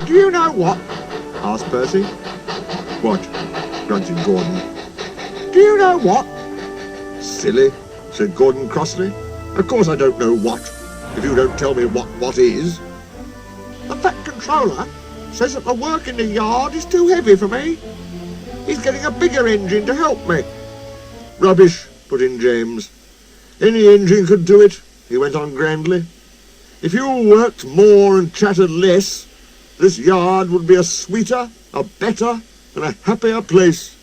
Do you know what? Asked Percy. What? Grunted Gordon. Do you know what? Silly, said Gordon crossly. Of course I don't know what, if you don't tell me what is. The Fat Controller says that the work in the yard is too heavy for me. He's getting a bigger engine to help me. Rubbish, put in James. Any engine could do it, he went on grandly. If you worked more and chattered less, this yard would be a sweeter, a better, and a happier place.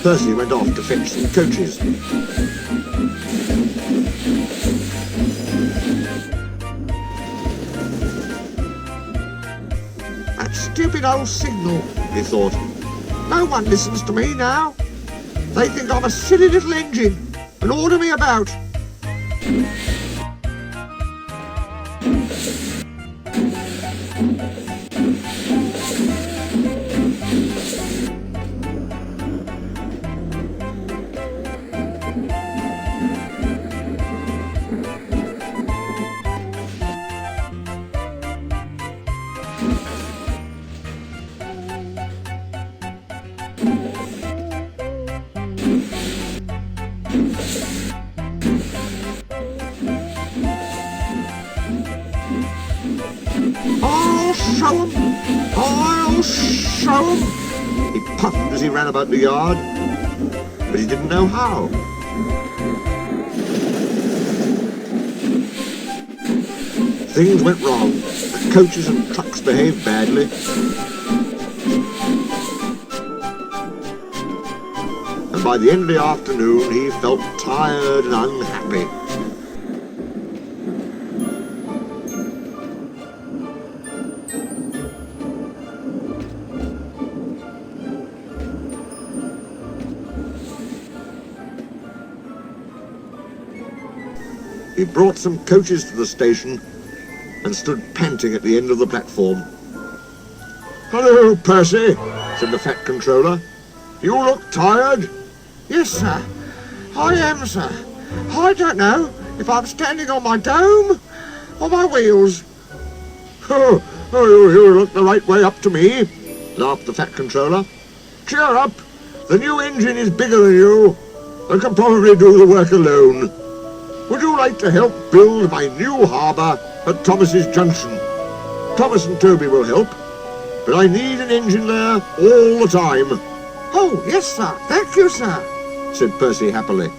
Percy went off to fetch some coaches. That stupid old signal, he thought. No one listens to me now. They think I'm a silly little engine and order me about. I'll show 'em, he puffed as he ran about the yard, but he didn't know how. Things went wrong. The coaches and trucks behaved badly. And by the end of the afternoon, he felt tired and unhappy. He brought some coaches to the station and stood panting at the end of the platform. "Hello, Percy," said the Fat Controller. "You look tired." "Yes, sir. I am, sir. I don't know if I'm standing on my dome or my wheels." Oh, you look the right way up to me," laughed the Fat Controller. "Cheer up. The new engine is bigger than you and can probably do the work alone. Would you like to help build my new harbour at Thomas's Junction? Thomas and Toby will help, but I need an engine there all the time." "Oh, yes, sir. Thank you, sir," said Percy happily.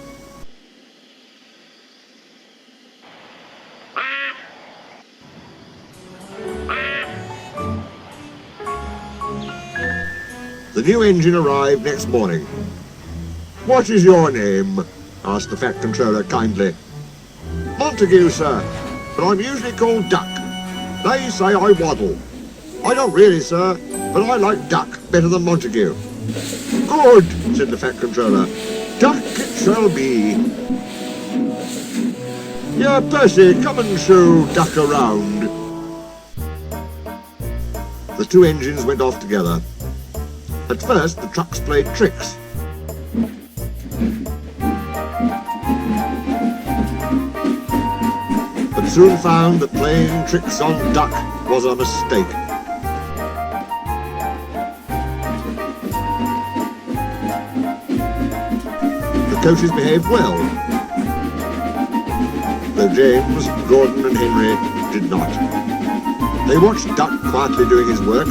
The new engine arrived next morning. "What is your name?" asked the Fat Controller kindly. "Montague, sir, but I'm usually called Duck. They say I waddle. I don't really, sir, but I like Duck better than Montague." "Good," said the Fat Controller. "Duck it shall be. Here, Percy, come and show Duck around." The two engines went off together. At first, the trucks played tricks. But soon found that playing tricks on Duck was a mistake. The coaches behaved well, though James, Gordon and Henry did not. They watched Duck quietly doing his work.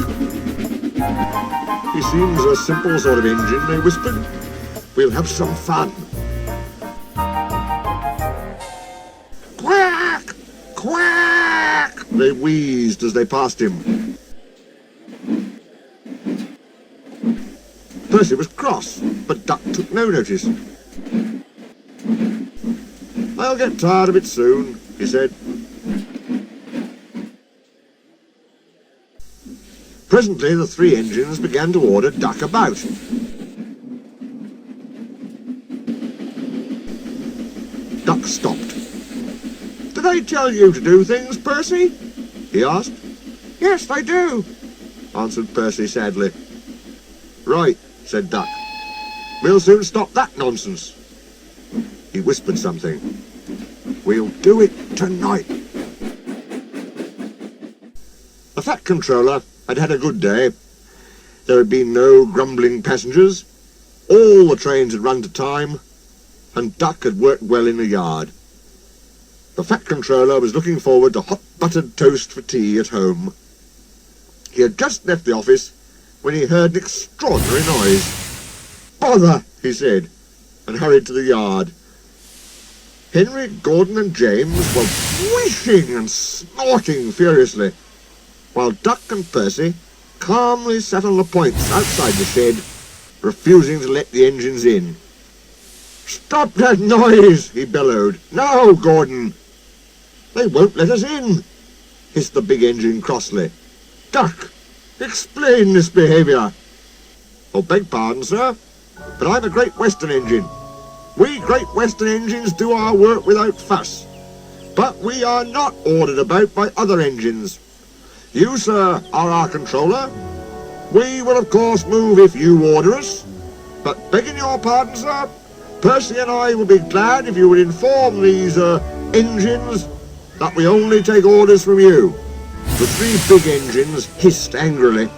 He seems a simple sort of engine, they whispered. We'll have some fun. Quack! Quack! They wheezed as they passed him. Percy was cross, but Duck took no notice. I'll get tired of it soon, he said. Presently the three engines began to order Duck about. Duck stopped. Did I tell you to do things, Percy? He asked. Yes, they do, answered Percy sadly. Right, said Duck. We'll soon stop that nonsense. He whispered something. We'll do it tonight. The Fat Controller had had a good day. There had been no grumbling passengers. All the trains had run to time, and Duck had worked well in the yard. The Fat Controller was looking forward to hot buttered toast for tea at home. He had just left the office when he heard an extraordinary noise. Bother, he said, and hurried to the yard. Henry, Gordon and James were whooshing and snorting furiously, while Duck and Percy calmly sat on the points outside the shed, refusing to let the engines in. Stop that noise, he bellowed. Now, Gordon. They won't let us in, hissed the big engine crossly. Duck, explain this behaviour. Oh, beg pardon, sir, but I'm a Great Western engine. We Great Western engines do our work without fuss, but we are not ordered about by other engines. You, sir, are our controller. We will, of course, move if you order us, but begging your pardon, sir, Percy and I will be glad if you would inform these, engines that we only take orders from you. The three big engines hissed angrily.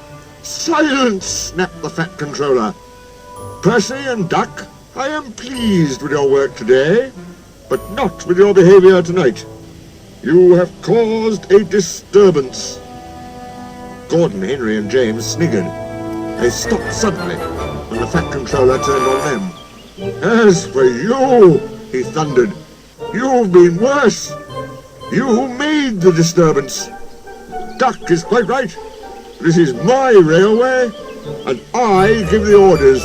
Silence, snapped the Fat Controller. Percy and Duck, I am pleased with your work today, but not with your behaviour tonight. You have caused a disturbance. Gordon, Henry and James sniggered. They stopped suddenly when the Fat Controller turned on them. As for you, he thundered, you've been worse. You made the disturbance. Duck is quite right. This is my railway, and I give the orders.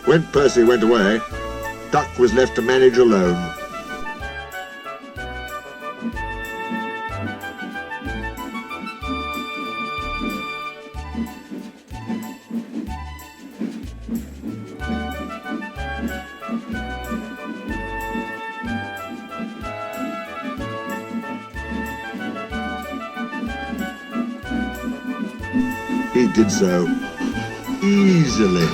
When Percy went away, Duck was left to manage alone. He did so easily.